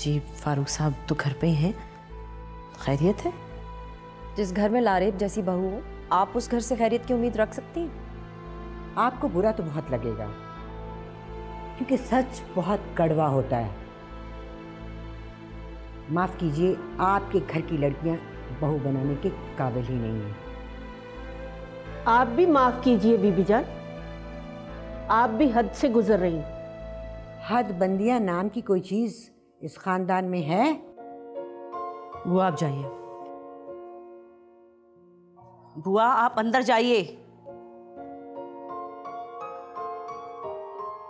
जी फारूक साहब तो घर पे ही हैं। खैरियत है? जिस घर में लारेब जैसी बहू हो, आप उस घर से खैरियत की उम्मीद रख सकती हैं? आपको बुरा तो बहुत लगेगा, क्योंकि सच बहुत कड़वा होता है। माफ कीजिए, आपके घर की लड़कियां बहू बनाने के काबिल ही नहीं है। आप भी माफ कीजिए बीबी जान, आप भी हद से गुजर रही हैं। हद बंदियां नाम की कोई चीज इस खानदान में है? बुआ आप जाइए। बुआ आप अंदर जाइए।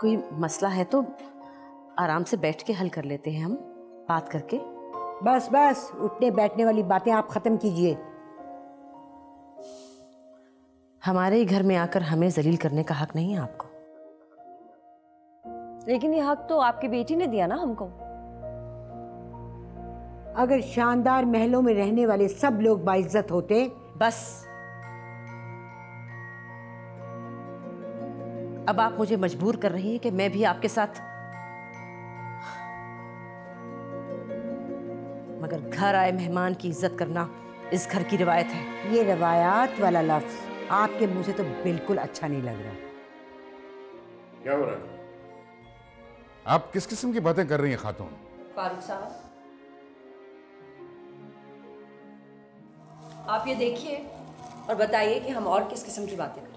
कोई मसला है तो आराम से बैठ के हल कर लेते हैं हम, बात करके। बस बस, उठने बैठने वाली बातें आप खत्म कीजिए। हमारे ही घर में आकर हमें जलील करने का हक नहीं है आपको। लेकिन ये हक तो आपकी बेटी ने दिया ना हमको। अगर शानदार महलों में रहने वाले सब लोग बाइज्जत होते। बस अब आप मुझे मजबूर कर रही हैं कि मैं भी आपके साथ। मगर घर आए मेहमान की इज्जत करना इस घर की रिवायत है। ये रवायात वाला लफ्ज आपके मुंह से तो बिल्कुल अच्छा नहीं लग रहा। क्या हो रहा है? आप किस किस्म की बातें कर रही हैं खातून? फारूक साहब, आप ये देखिए और बताइए कि हम और किस किस्म की बातें करें।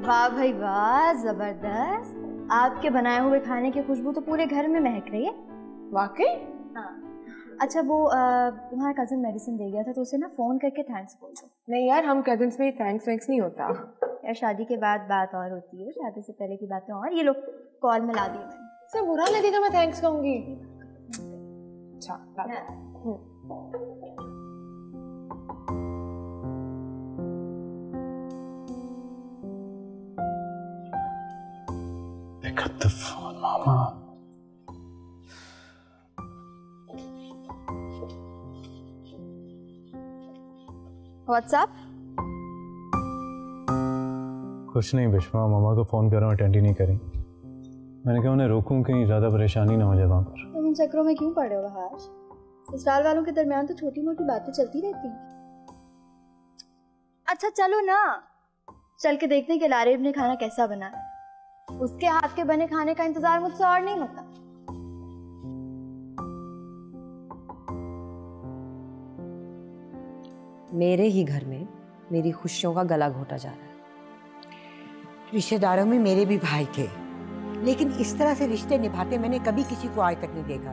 वाह भाई वाह, जबरदस्त। आपके बनाए हुए खाने की खुशबू तो पूरे घर में महक रही है। वाकई? हाँ। अच्छा वो तुम्हारा कजन मेडिसिन दे गया था तो उसे ना फोन करके थैंक्स बोल दो। नहीं यार, हम कजन्स में थैंक्स वैंक्स नहीं होता यार। शादी के बाद बात और होती है, शादी से पहले की बातें और। ये लो कॉल में ला दी मैंने। सर बुरा लगेगा मैं थैंक्स कहूंगी? अच्छा Pick up the phone, Mama. WhatsApp? कुछ नहीं बिश्मा, मामा को फोन कर रहा हूँ, अटेंड ही नहीं करें। मैंने कहा उन्हें रोकूं कहीं ज्यादा परेशानी ना हो जाए वहां पर। तुम इन चक्रों में क्यों पड़े हो बहार? ससुराल वालों के दरमियान तो छोटी मोटी बातें चलती रहती हैं। अच्छा चलो ना, चल के देखते हैं कि लारेब ने खाना कैसा बना है। उसके हाथ के बने खाने का इंतजार मुझसे और नहीं होता। मेरे ही घर में मेरी खुशियों का गला घोटा जा रहा है। रिश्तेदारों में मेरे भी भाई थे, लेकिन इस तरह से रिश्ते निभाते मैंने कभी किसी को आज तक नहीं देखा।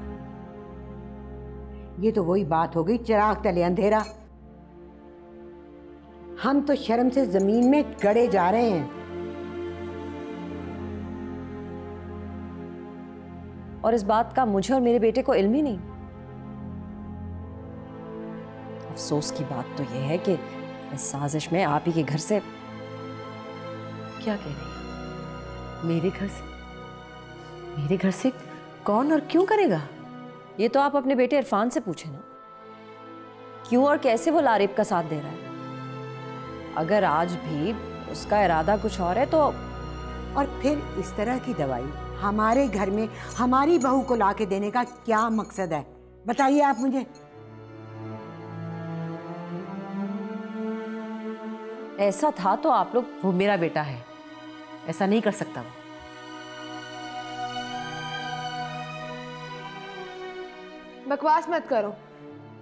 ये तो वही बात हो गई, चिराग तले अंधेरा। हम तो शर्म से जमीन में गड़े जा रहे हैं। और इस बात का मुझे और मेरे बेटे को इल्म ही नहीं। अफसोस की बात तो यह है कि इस साजिश में आप ही के घर से। क्या कह रही हैं? मेरे घर से? मेरे घर से कौन और क्यों करेगा? ये तो आप अपने बेटे इरफान से पूछे ना, क्यों और कैसे वो लारेब का साथ दे रहा है। अगर आज भी उसका इरादा कुछ और है तो। और फिर इस तरह की दवाई हमारे घर में हमारी बहू को लाके देने का क्या मकसद है, बताइए आप मुझे। ऐसा था तो आप लोग। वो मेरा बेटा है, ऐसा नहीं कर सकता वो। बकवास मत करो,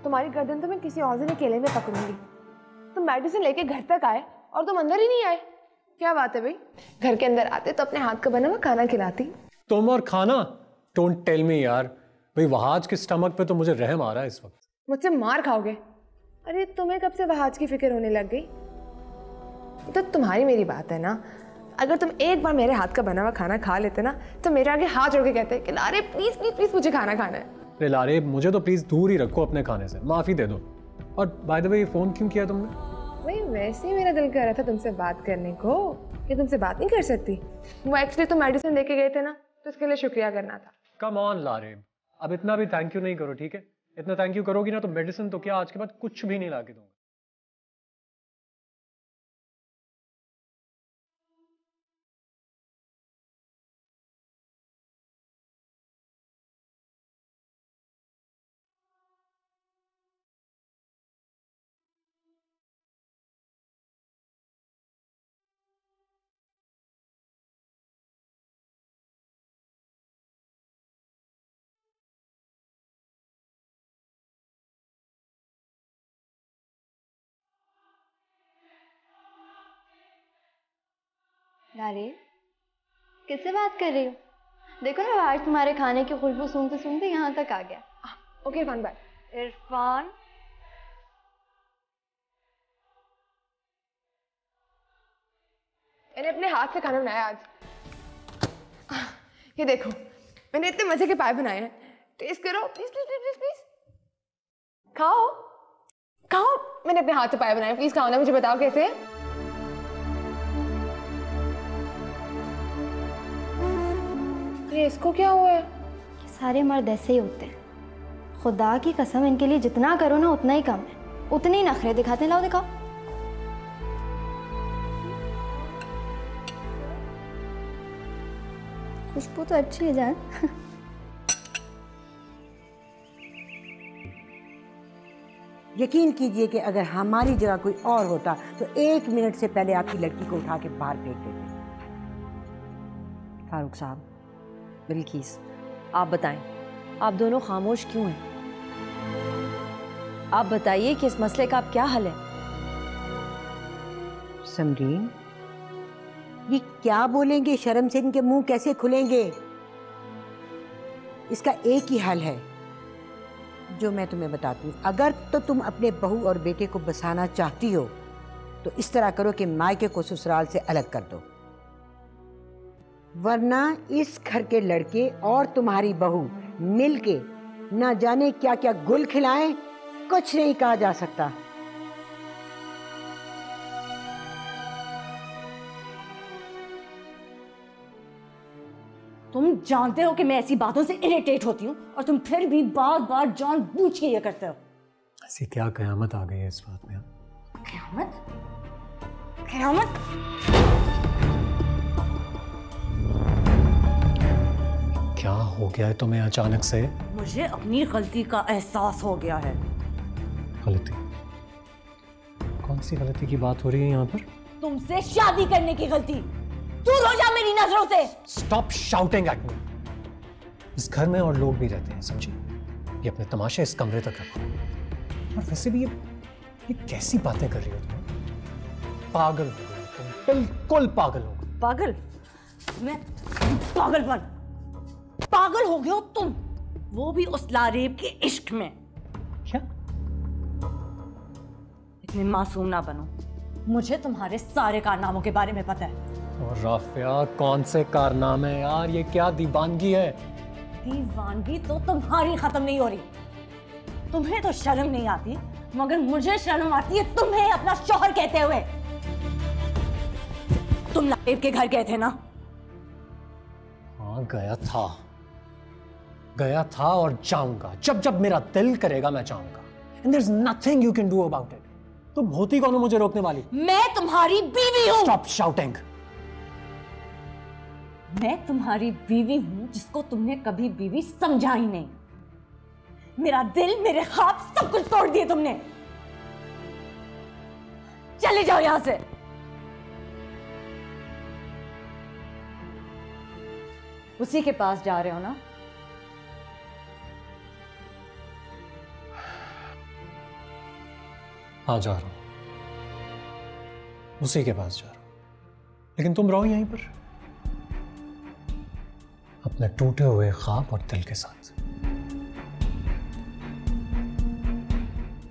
तुम्हारी गर्दन तो मैं किसी और दिन अकेले में पकड़ूंगी। तुम मेडिसिन लेके घर तक आए और तुम अंदर ही नहीं आए। क्या बात है भाई? घर के अंदर आते तो अपने हाथ का बना हुआ खाना खिलाती। तुम और खाना? डोंट टेल मी यार। भाई वहाज के स्टमक पे तो मुझे रहम आ रहा है इस वक्त। मुझसे मार खाओगे? अरे तुम्हें कब से वहाज की फिक्र होने लग गई? तो तुम्हारी मेरी बात है ना, अगर तुम एक बार मेरे हाथ का बना हुआ खाना खा लेते ना तो मेरे आगे हाथ जोड़ के कहते कि अरे प्लीज प्लीज प्लीज मुझे खाना खाना है। अरे लारे, मुझे तो प्लीज दूर ही रखो अपने खाने से, माफी दे दो। और बाय द वे, फोन क्यों किया तुमने? भाई वैसे ही मेरा दिल कर रहा था तुमसे बात करने को, कि तुमसे बात नहीं कर सकती। वो एक्चुअली तो मेडिसिन लेके गए थे ना, तो इसके लिए शुक्रिया करना था। कम ऑन लारे, अब इतना भी थैंक यू नहीं करो, ठीक है? इतना थैंक यू करोगी ना तो मेडिसिन तो क्या, आज के बाद कुछ भी नहीं लाके दूंगा। अरे किससे बात कर रही हो? देखो ना, आज तुम्हारे खाने की खुशबू सूंघते सूंघते यहाँ तक आ गया। Okay Irfan bye. इरफान, मैंने अपने हाथ से खाना बनाया आज। ये देखो, मैंने इतने मजे के पाए बनाए हैं, टेस्ट करो प्लीज प्लीज प्लीज प्लीज। खाओ खाओ, मैंने अपने हाथ से पाए बनाए, प्लीज खाओ ना, मुझे बताओ कैसे। ये इसको क्या हुआ है? सारे मर्द ऐसे ही होते हैं, खुदा की कसम, इनके लिए जितना करो ना उतना ही कम है, उतने ही नखरे दिखाते हैं। लाओ दिखाओ। खुशबू तो अच्छी है जान। यकीन कीजिए कि अगर हमारी जगह कोई और होता तो 1 मिनट से पहले आपकी लड़की को उठा के बाहर फेंक देते। फारूक साहब, बिल्किस, आप बताएं, आप दोनों खामोश क्यों हैं? आप बताइए कि इस मसले का अब क्या हल है? समरीन, ये क्या बोलेंगे? शर्म से इनके मुंह कैसे खुलेंगे? इसका एक ही हल है जो मैं तुम्हें बताती हूँ। अगर तो तुम अपने बहू और बेटे को बसाना चाहती हो तो इस तरह करो कि मायके को ससुराल से अलग कर दो, वरना इस घर के लड़के और तुम्हारी बहू मिलके ना जाने क्या क्या गुल खिलाएं, कुछ नहीं कहा जा सकता। तुम जानते हो कि मैं ऐसी बातों से इरिटेट होती हूँ और तुम फिर भी बार बार जानबूझ के ये करते हो। ऐसी क्या कयामत आ गई है इस बात में? कयामत? कयामत? क्या हो गया है तुम्हें अचानक से? मुझे अपनी गलती का एहसास हो गया है। गलती? कौन सी गलती की बात हो रही है यहाँ पर? तुमसे शादी करने की गलती। दूर हो जा मेरी नजरों से। Stop shouting at me. इस घर में और लोग भी रहते हैं, समझी? ये अपने तमाशे इस कमरे तक रखो। और वैसे भी ये कैसी बातें कर रही हो तुम? पागल हो गए तुम, बिल्कुल पागल हो गए। पागल? मैं पागलपन? पागल हो गए हो तुम, वो भी उस लारेब के इश्क में। क्या? इतने मासूम ना बनो, मुझे तुम्हारे सारे कारनामों के बारे में पता है। और राफिया, कौन से कारनामे यार? ये क्या दीवानगी है? दीवानगी तो तुम्हारी खत्म नहीं हो रही। तुम्हें तो शर्म नहीं आती, मगर मुझे शर्म आती है तुम्हें अपना शौहर कहते हुए। तुम लारेब के घर गए थे ना? हाँ, गया था और जाऊंगा। जब जब मेरा दिल करेगा मैं जाऊंगा। And there's nothing you can do about it. तुम होती कौन हो मुझे रोकने वाली? मैं तुम्हारी बीवी हूँ। Stop shouting. मैं तुम्हारी बीवी हूं जिसको तुमने कभी बीवी समझा ही नहीं। मेरा दिल, मेरे ख्वाब, सब कुछ तोड़ दिए तुमने। चले जाओ यहां से। उसी के पास जा रहे हो ना? हाँ, जा रहा हूं, उसी के पास जा रहा हूं। लेकिन तुम रहो यहीं पर अपने टूटे हुए ख्वाब और दिल के साथ।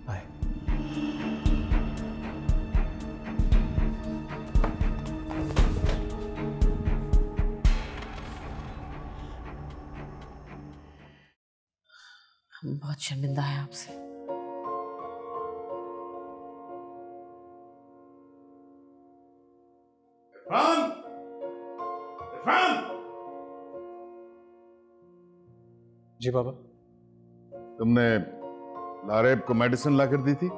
बाय। बहुत शर्मिंदा है आपसे। इरफान! इरफान! जी बाबा। तुमने लारेब को मेडिसिन ला कर दी थी?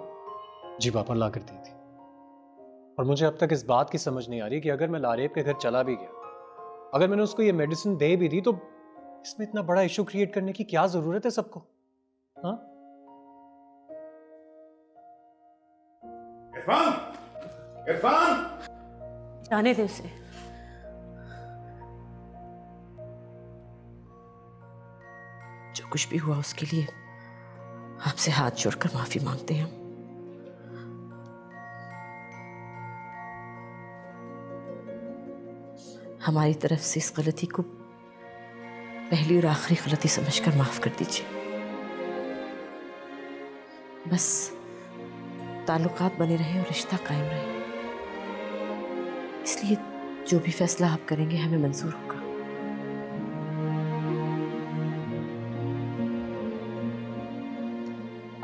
जी पापा, ला कर दी थी। और मुझे अब तक इस बात की समझ नहीं आ रही कि अगर मैं लारेब के घर चला भी गया, अगर मैंने उसको ये मेडिसिन दे भी दी, तो इसमें इतना बड़ा इशू क्रिएट करने की क्या जरूरत है सबको? हाँ? इरफान! इरफान! जाने दे उसे। जो कुछ भी हुआ उसके लिए आपसे हाथ जोड़कर माफी मांगते हैं हम। हमारी तरफ से इस गलती को पहली और आखिरी गलती समझकर माफ कर दीजिए। बस ताल्लुकात बने रहे और रिश्ता कायम रहे, इसलिए जो भी फैसला आप करेंगे हमें मंजूर होगा।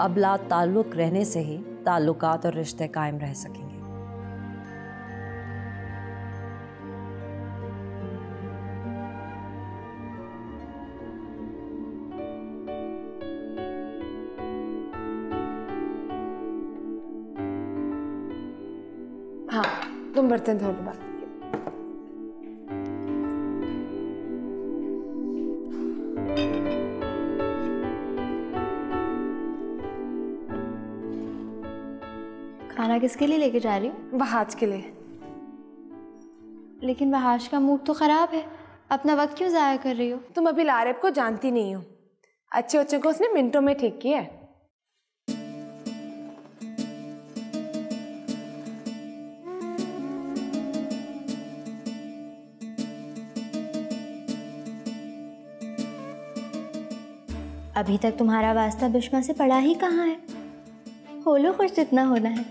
अब ला ताल्लुक रहने से ही ताल्लुकात और रिश्ते कायम रह सकेंगे। हाँ, तुम बर्तन धो लो बात। खाना किसके लिए लेके जा रही हूँ? वहाज के लिए। लेकिन वहाज का मूड तो खराब है, अपना वक्त क्यों जाया कर रही हो? तुम अभी लारेब को जानती नहीं हो। अच्छे बच्चों को उसने मिनटों में ठीक किया है। अभी तक तुम्हारा वास्ता बिश्मा से पड़ा ही कहाँ है? हो लो खुश जितना होना है।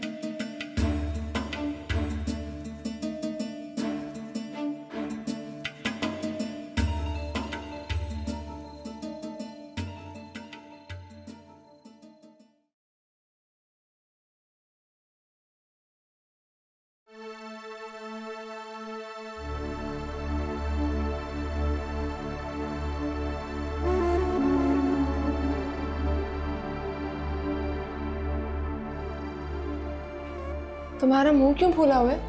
तुम्हारा मुंह क्यों फूला हुआ है?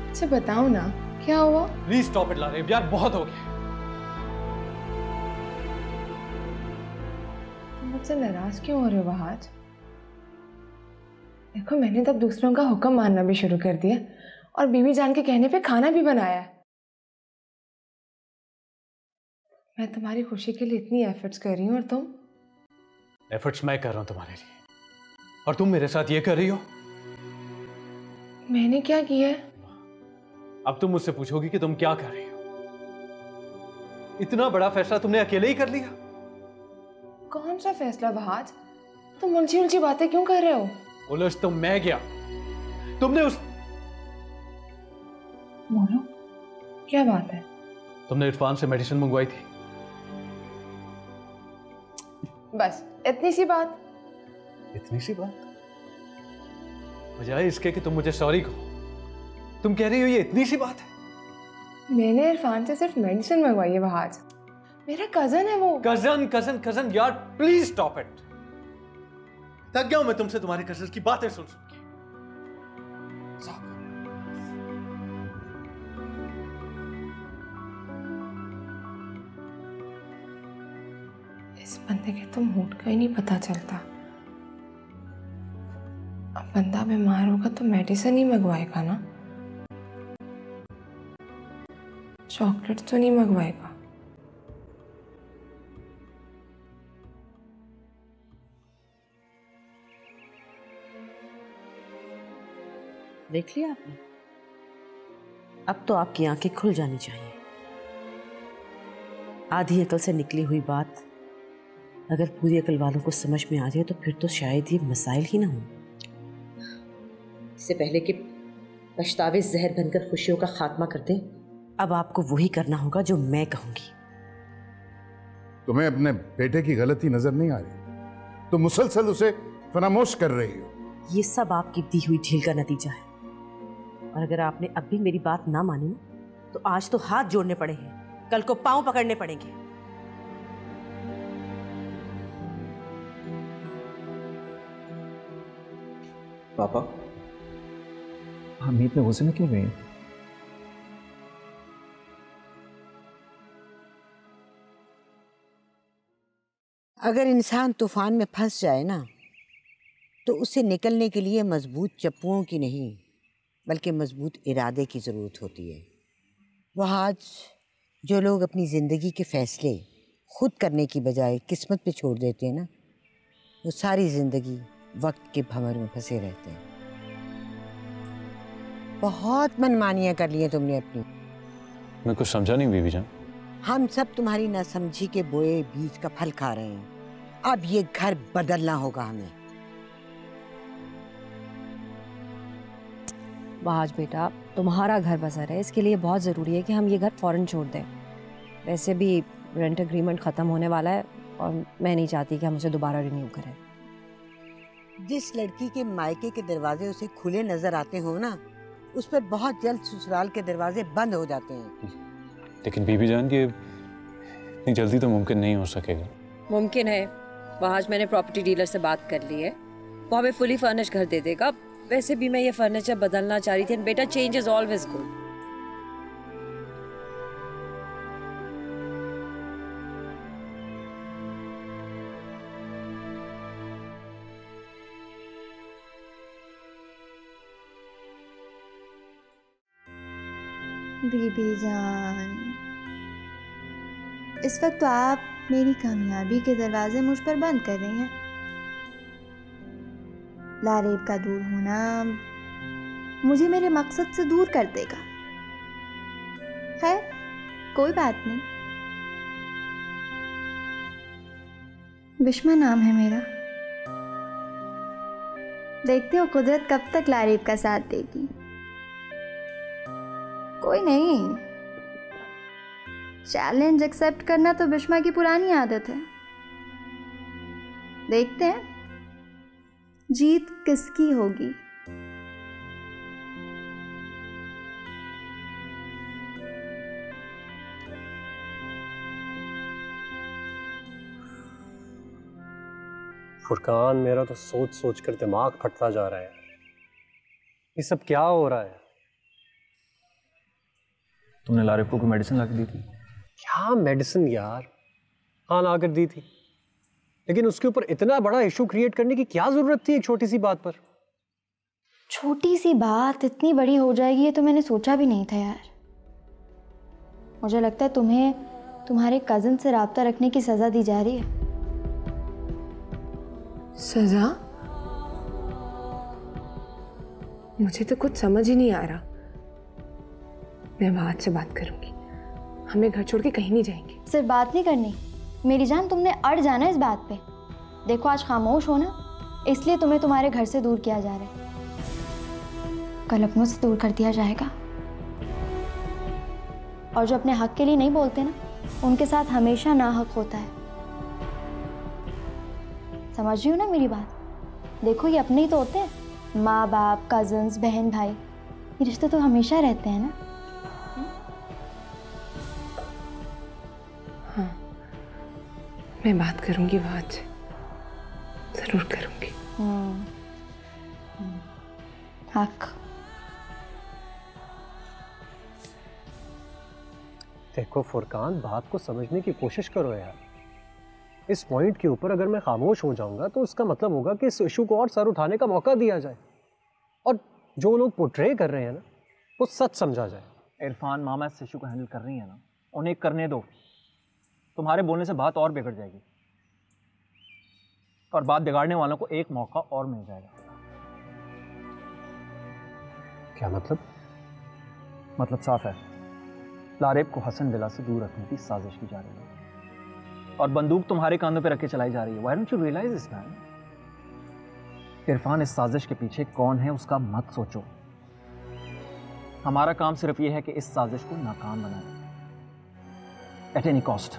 अच्छा बताओ ना, क्या हुआ? प्लीज स्टॉप इट लारेब, यार बहुत हो गया। तुम मुझसे नाराज क्यों हो रहे हो वहाज? देखो, मैंने तब दूसरों का हुक्म मानना भी शुरू कर दिया और बीवी जान के कहने पे खाना भी बनाया। मैं तुम्हारी खुशी के लिए इतनी एफर्ट्स कर रही हूँ और तुम? एफर्ट्स मैं कर रहा हूं तुम्हारे लिए, और तुम मेरे साथ ये कर रही हो? मैंने क्या किया है? अब तुम मुझसे पूछोगी कि तुम क्या कर रही हो? इतना बड़ा फैसला तुमने अकेले ही कर लिया? कौन सा फैसला वहाज? तुम उलझी उलझी बातें क्यों कर रहे हो? उलझ तो मैं गया, तुमने उस... बोलो, क्या बात है? तुमने इरफान से मेडिसिन मंगवाई थी। बस इतनी सी बात? इतनी सी बात? बजाय इसके कि तुम मुझे सॉरी कहो, तुम कह रही हो ये इतनी सी बात है? मैंने इरफान से सिर्फ मेडिसिन मंगवाई है वहाज। मेरा कजन है वो। कजन कजन कजन, यार प्लीज स्टॉप इट। थक गया हूं मैं तुमसे तुम्हारे कजन की बातें सुन सुन के। इस बंदे के तो मूड का ही नहीं पता चलता। अब बंदा बीमार होगा तो मेडिसिन ही मंगवाएगा ना, चॉकलेट तो नहीं मंगवाएगा। देख लिया आपने? अब तो आपकी आंखें खुल जानी चाहिए। आधी अकल से निकली हुई बात अगर पूरी अकल वालों को समझ में आ जाए तो फिर तो शायद ये मसाइल ही ना हो। इससे पहले कि पछतावे जहर बनकर खुशियों का खात्मा कर दें, अब आपको वही करना होगा जो मैं कहूंगी। तुम्हें अपने बेटे की गलती नजर नहीं आ रही? तुम मुसलसल उसे फरामोश कर रही हो। ये सब आपकी दी हुई ढील का नतीजा है, और अगर आपने अब भी मेरी बात ना मानी ना, तो आज तो हाथ जोड़ने पड़े हैं, कल को पांव पकड़ने पड़ेंगे। पापा, हमीद में गुस्से में क्यों गई? अगर इंसान तूफान में फंस जाए ना, तो उसे निकलने के लिए मजबूत चप्पुओं की नहीं बल्कि मजबूत इरादे की ज़रूरत होती है। वह आज जो लोग अपनी ज़िंदगी के फैसले खुद करने की बजाय किस्मत पे छोड़ देते हैं ना, वो सारी ज़िंदगी वक्त के भंवर में फंसे रहते हैं। बहुत मनमानियाँ कर ली हैं तुमने अपनी। मैं कुछ समझा नहीं बीबी जान। हम सब तुम्हारी नासमझी के बोए बीज का फल खा रहे हैं। अब ये घर बदलना होगा हमें। बहाज बेटा, तुम्हारा घर बसा रहे, इसके लिए बहुत ज़रूरी है कि हम ये घर फ़ौरन छोड़ दें। वैसे भी रेंट एग्रीमेंट ख़त्म होने वाला है और मैं नहीं चाहती कि हम उसे दोबारा रिन्यू करें। जिस लड़की के मायके के दरवाजे उसे खुले नजर आते हो ना, उस पर बहुत जल्द ससुराल के दरवाजे बंद हो जाते हैं। लेकिन बीबी जान, ये इतनी जल्दी तो मुमकिन नहीं हो सकेगा। मुमकिन है। आज मैंने प्रॉपर्टी डीलर से बात कर ली है, वो हमें फुली फर्निश घर दे देगा। वैसे भी मैं ये फर्नीचर बदलना चाह रही थी। बेटा, चेंज इज ऑलवेज गुड। बीबी जान, इस वक्त तो आप मेरी कामयाबी के दरवाजे मुझ पर बंद कर रही हैं। लारेब का दूर होना मुझे मेरे मकसद से दूर कर देगा। खैर, कोई बात नहीं। बिश्मा नाम है मेरा। देखते हो कुदरत कब तक लारेब का साथ देगी। कोई नहीं, चैलेंज एक्सेप्ट करना तो बिश्मा की पुरानी आदत है। देखते हैं जीत किसकी होगी। फुरकान, मेरा तो सोच सोच कर दिमाग फटता जा रहा है। ये सब क्या हो रहा है? तुमने लारेब को कोई मेडिसिन ला के दी थी? क्या मेडिसिन यार? हाँ, ला कर दी थी, लेकिन उसके ऊपर इतना बड़ा इशू क्रिएट करने की क्या जरूरत थी एक छोटी सी बात पर? छोटी सी बात इतनी बड़ी हो जाएगी ये तो मैंने सोचा भी नहीं था यार। मुझे लगता है तुम्हें तुम्हारे कजिन से राब्ता रखने की सजा दी जा रही है। सजा? मुझे तो कुछ समझ ही नहीं आ रहा। मैं बात से बात करूंगी, हमें घर छोड़ के कहीं नहीं जाएंगे। सिर्फ बात नहीं करनी मेरी जान, तुमने अड़ जाना इस बात पे। देखो आज खामोश हो ना, इसलिए तुम्हें तुम्हारे घर से दूर किया जा रहा है, कल अपनों से दूर कर दिया जाएगा। और जो अपने हक के लिए नहीं बोलते ना, उनके साथ हमेशा नाहक होता है। समझ रही हो ना मेरी बात? देखो ये अपने ही तो होते हैं, माँ बाप, कजन्स, बहन भाई, ये रिश्ते तो हमेशा रहते हैं ना। हाँ, मैं बात करूंगी बात से, जरूर करूंगी। हक। देखो फुरकान, बात को समझने की कोशिश करो यार। इस पॉइंट के ऊपर अगर मैं खामोश हो जाऊंगा तो इसका मतलब होगा कि इस इशू को और सर उठाने का मौका दिया जाए, और जो लोग पोर्ट्रे कर रहे हैं ना, वो सच समझा जाए। इरफान, मामा इस इशू को हैंडल कर रही है ना, उन्हें करने दो। तुम्हारे बोलने से बात और बिगड़ जाएगी, और बात बिगाड़ने वालों को एक मौका और मिल जाएगा। क्या मतलब? मतलब साफ है, लारेब को हसन विला से दूर रखने की साजिश की जा रही है, और बंदूक तुम्हारे कांधों पे रख के चलाई जा रही है। Why don't you realize this, man? Irfan, इस साजिश के पीछे कौन है उसका मत सोचो, हमारा काम सिर्फ ये है कि इस साजिश को नाकाम बनाना, एट एनी कॉस्ट।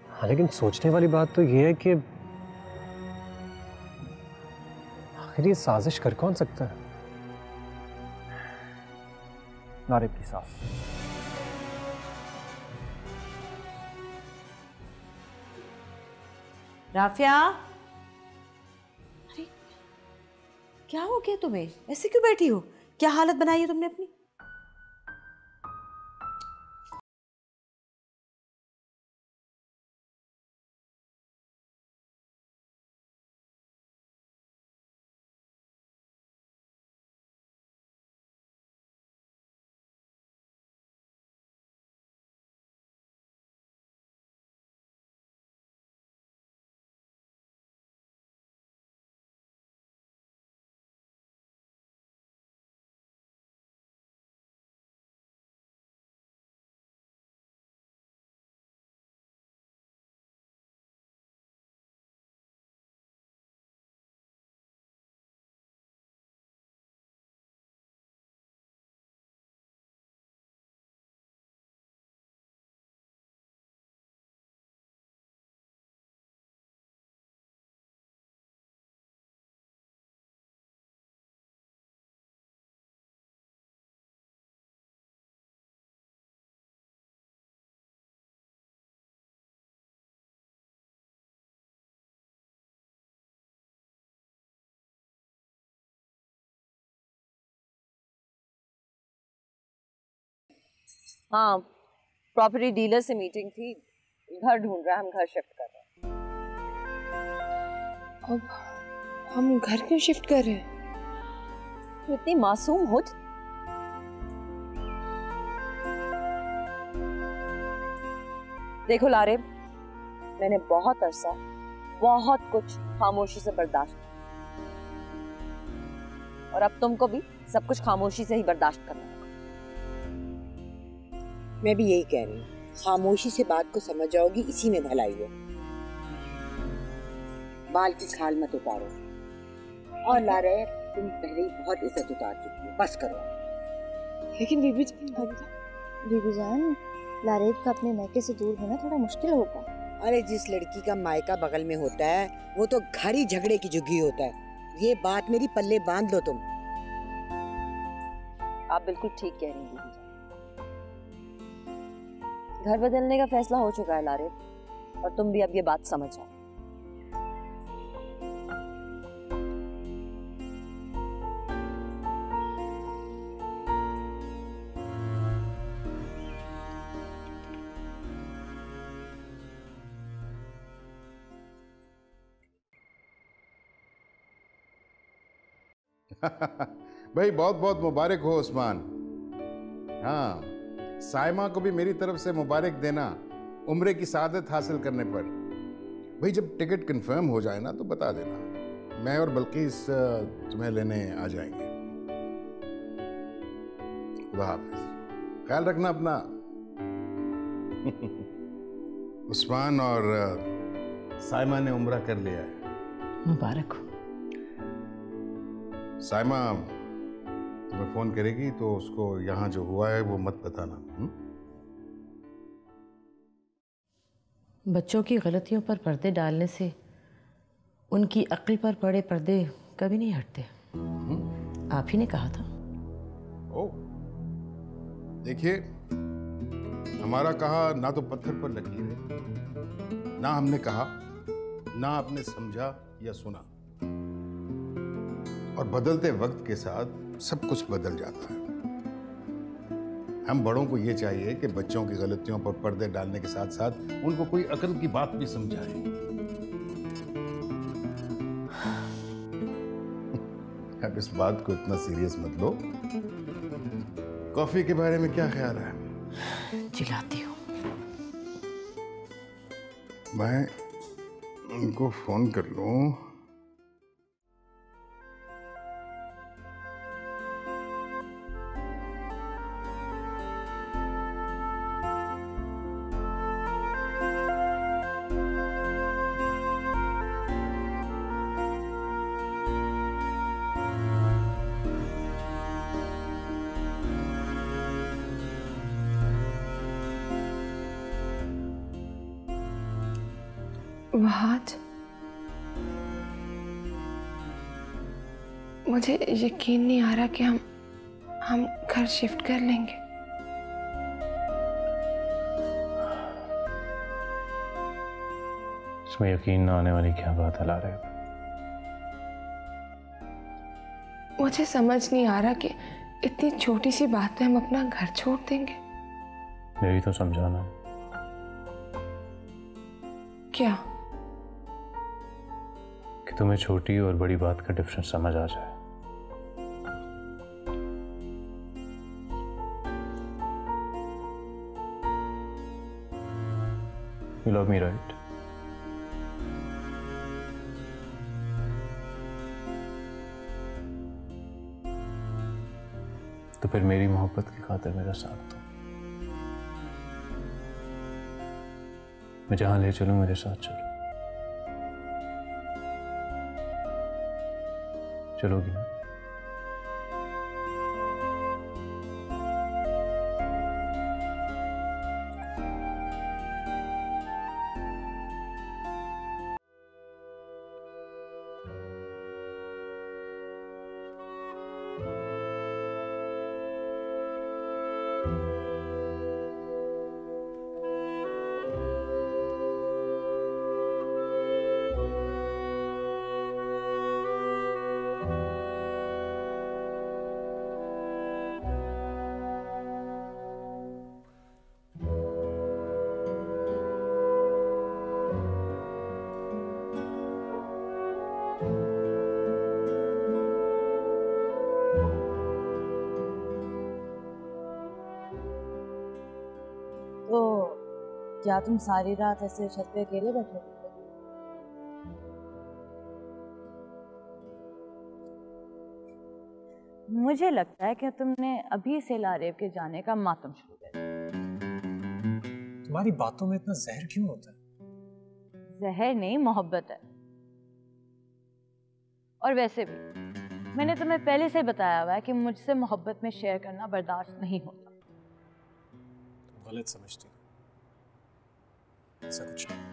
हाँ, लेकिन सोचने वाली बात तो ये है कि आखिर ये साजिश कर कौन सकता है? लारिब की सास। राफिया, अरे क्या हो गया तुम्हें? ऐसे क्यों बैठी हो? क्या हालत बनाई है तुमने अपनी? हाँ, प्रॉपर्टी डीलर से मीटिंग थी, घर ढूंढ रहा है, हम घर शिफ्ट कर रहे हैं। अब हम घर क्यों शिफ्ट कर रहे हैं? तो इतनी मासूम हो। देखो लारिब, मैंने बहुत अरसा बहुत कुछ खामोशी से बर्दाश्त किया, और अब तुमको भी सब कुछ खामोशी से ही बर्दाश्त करना होगा। मैं भी यही कह रही हूँ, खामोशी से बात को समझ जाओगी, इसी में भलाई है। बाल की खाल मत उतारो। और लारिब, तुम पहले ही बहुत इज्जत उतार चुकी हो, बस करो। लेकिन बीबी जान, लारिब का अपने मायके से दूर होना थोड़ा मुश्किल होगा। अरे जिस लड़की का मायका बगल में होता है वो तो घर ही झगड़े की जुगी होता है। ये बात मेरी पल्ले बांध लो तुम। आप बिल्कुल ठीक कह रही हैं। घर बदलने का फैसला हो चुका है लारिब, और तुम भी अब ये बात समझ जाओ। भाई बहुत बहुत मुबारक हो उस्मान। हाँ, साइमा को भी मेरी तरफ से मुबारक देना उम्रे की सादत हासिल करने पर। भाई जब टिकट कंफर्म हो जाए ना तो बता देना, मैं और बल्कीस तुम्हें लेने आ जाएंगे। खुदा हाफिज, ख्याल रखना अपना। उस्मान और साइमा ने उम्रा कर लिया है। मुबारक हो। साइमा तुम्हें फोन करेगी तो उसको यहाँ जो हुआ है वो मत बताना। बच्चों की गलतियों पर पर्दे डालने से उनकी अक्ल पर पड़े पर्दे कभी नहीं हटते। आप ही ने कहा था। ओ, देखिए, हमारा कहा ना तो पत्थर पर लकीर है, ना हमने कहा, ना आपने समझा या सुना। और बदलते वक्त के साथ सब कुछ बदल जाता है। हम बड़ों को ये चाहिए कि बच्चों की गलतियों पर पर्दे डालने के साथ साथ उनको कोई अकल की बात भी समझाए। अब इस बात को इतना सीरियस मत लो। कॉफी के बारे में क्या ख्याल है? चिल्लाती हूँ। मैं उनको फोन कर लूं। वहाज, मुझे यकीन नहीं आ रहा कि हम घर शिफ्ट कर लेंगे। इसमें यकीन ना आने वाली क्या बात है लारे? मुझे समझ नहीं आ रहा कि इतनी छोटी सी बात पे हम अपना घर छोड़ देंगे। यही तो समझाना। क्या? कि तुम्हें छोटी और बड़ी बात का डिफरेंस समझ आ जाए। You love me, right? तो फिर मेरी मोहब्बत की खातिर मेरा साथ दो। मैं जहां ले चलूं मेरे साथ चलो। चलोगी ना? तो क्या तुम सारी रात ऐसे छत पे अकेले बैठे थे? मुझे लगता है कि तुमने अभी से लारेब के जाने का मातम शुरू कर दिया। तुम्हारी बातों में इतना जहर क्यों होता है? जहर नहीं, मोहब्बत है। और वैसे भी मैंने तुम्हें पहले से बताया हुआ है कि मुझसे मोहब्बत में शेयर करना बर्दाश्त नहीं होता। तुम गलत समझती हो, ऐसा कुछ नहीं।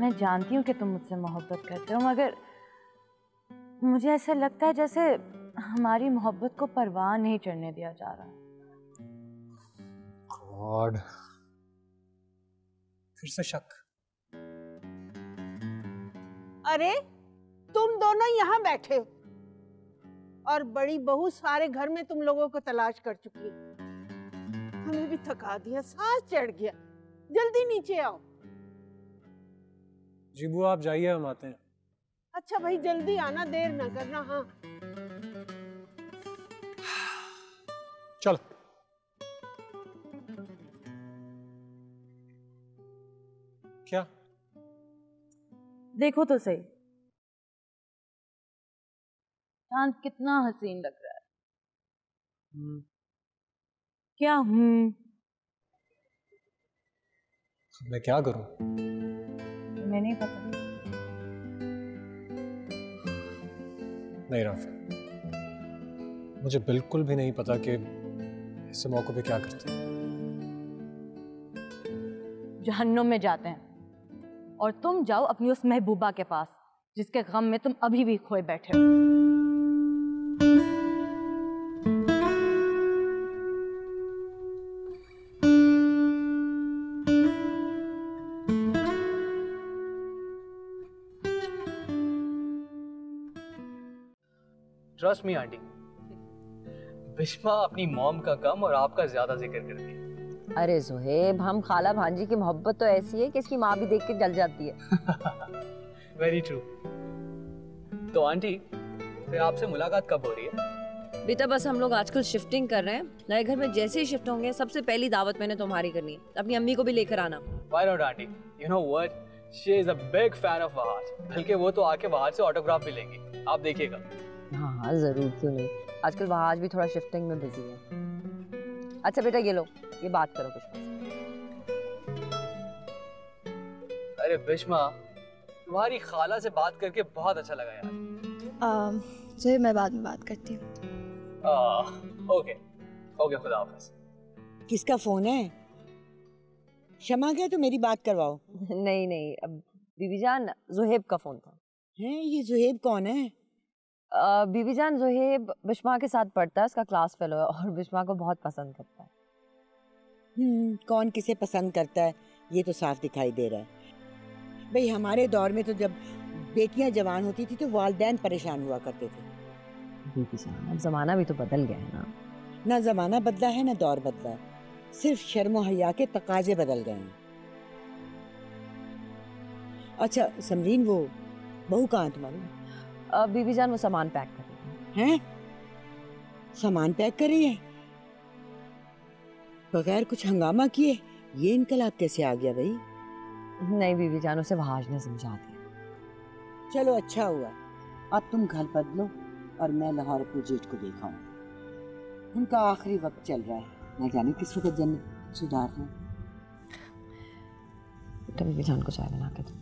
मैं जानती हूँ कि तुम मुझसे मोहब्बत करते हो, मगर मुझे ऐसा लगता है जैसे हमारी मोहब्बत को परवाह नहीं चढ़ने दिया जा रहा। गॉड, फिर से शक। अरे तुम दोनों यहाँ बैठे हो और बड़ी बहू सारे घर में तुम लोगों को तलाश कर चुकी है। हमें भी थका दिया, सांस चढ़ गया। जल्दी नीचे आओ। जी बुआ आप जाइए, हम आते हैं। अच्छा भाई जल्दी आना, देर ना करना। हाँ चलो। क्या? देखो तो सही, चांद कितना हसीन लग रहा है। क्या मैं क्या करूं? तुम्हें नहीं पता? नहीं राफी, मुझे बिल्कुल भी नहीं पता कि ऐसे मौकों पे क्या करते हैं। जहन्नुम में जाते हैं और तुम जाओ अपनी उस महबूबा के पास जिसके गम में तुम अभी भी खोए बैठे हो। ट्रस्ट मी आंटी, बिश्मा अपनी मॉम का कम और आपका ज्यादा जिक्र करती है। अरे ज़ुहैब, हम खाला भांजी की मोहब्बत तो ऐसी है कि इसकी माँ भी देख के जल जाती है। Very true. तो आंटी, फिर आपसे मुलाकात कब हो रही है? बेटा बस हम लोग आजकल शिफ्टिंग कर रहे हैं, नए घर में जैसे ही शिफ्ट होंगे सबसे पहली दावत मैंने तुम्हारी करनी है। अपनी अम्मी को भी लेकर आना। Why not aunty? You know what? She is a big fan of Wahaj. बल्कि वो तो आके वहाज से ऑटोग्राफ भी लेंगी, आप देखिएगा। हाँ हाँ जरूर, क्यों नहीं। आजकल वहाज भी थोड़ा शिफ्टिंग में बिजी है। अच्छा बेटा ये लो, ये बात करो बिश्मा से। अरे बिश्मा, तुम्हारी खाला से बात करके बहुत अच्छा लगा यार। जो मैं बाद में बात करती हूँ। ओके ओके, खुदा हाफिज। किसका फोन है? शमा गया तो मेरी बात करवाओ। नहीं नहीं, अब बीबी जान ज़ुहैब का फोन था। हैं, ये ज़ुहैब कौन है? बीबी जान ज़ुहैब बिश्मा के साथ पढ़ता है, उसका क्लास फेलो है और बिश्मा को बहुत पसंद करता है। कौन किसे पसंद करता है ये तो साफ दिखाई दे रहा है। भाई हमारे दौर में तो जब बेटियां जवान होती थी तो वालिदैन परेशान हुआ करते थे। बीबी जान अब जमाना भी तो बदल गया है ना। ना जमाना बदला है ना दौर बदला है, सिर्फ शर्म और हया के तकाजे बदल गए हैं। अच्छा समरीन, वो बहू कहाँ है तुम्हारी? बीबी जान वो सामान पैक कर रही हैं? सामान पैक कर रही है बगैर कुछ हंगामा किए? ये इनकलाब कैसे आ गया भाई? नहीं बीबी जान, उसे वहाज ने समझा दिया। चलो अच्छा हुआ, अब तुम घर बदलो और मैं लाहौर प्रोजेक्ट को देखाऊं। उनका आखिरी वक्त चल रहा है, न जाने किस वक्त जन्नत सुधार रहे। तो बीबी जान को चाय बना के दो।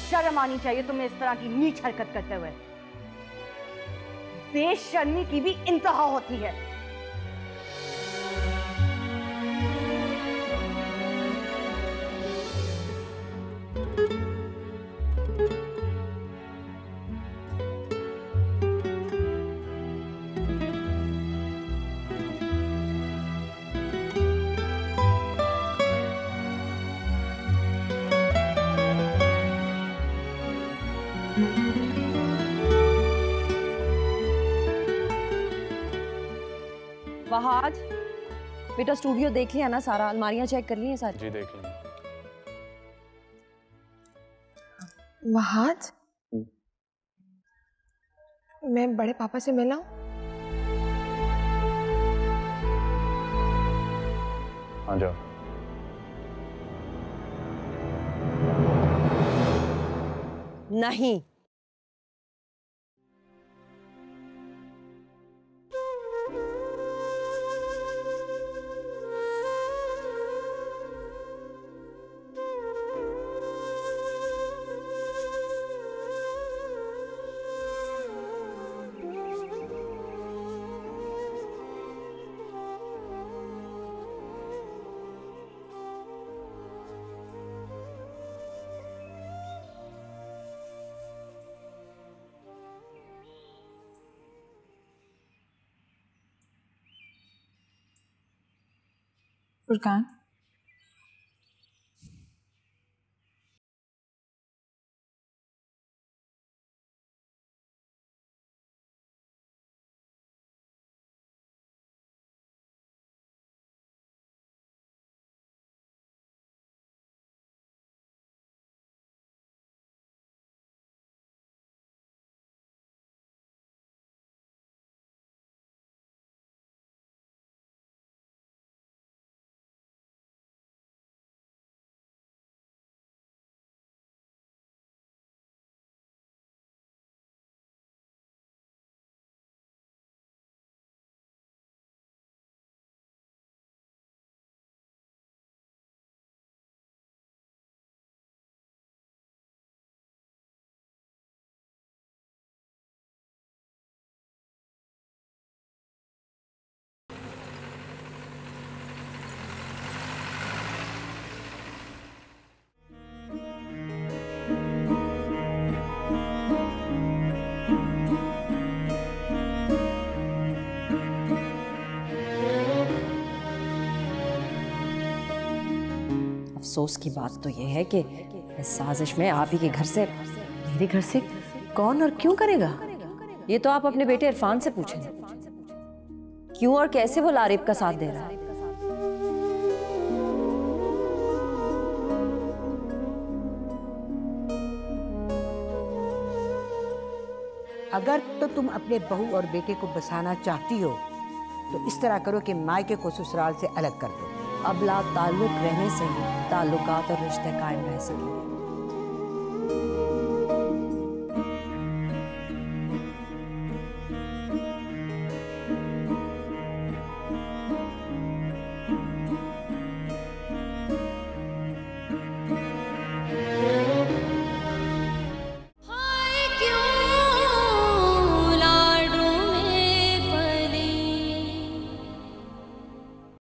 शर्म आनी चाहिए तुम्हें इस तरह की नीच हरकत करते हुए। बेशर्मी की भी इंतहा होती है। वहाज बेटा स्टूडियो देख लिया ना सारा? अलमारियां चेक कर ली हैं सारी? जी देख ली। वहाज, मैं बड़े पापा से मिला हूँ। हाँ जाओ। नहीं, फुरकान, अफसोस की बात तो यह है कि इस साजिश में आप ही के घर से, मेरे घर से कौन और क्यों करेगा? ये तो आप अपने बेटे इरफान से पूछें, क्यों और कैसे वो लारिब का साथ दे रहा है। अगर तो तुम अपने बहू और बेटे को बसाना चाहती हो तो इस तरह करो कि मायके को ससुराल से अलग कर दो। अब ला ताल्लुक रहने से ही ताल्लुकात और रिश्ते कायम रह सकेंगे।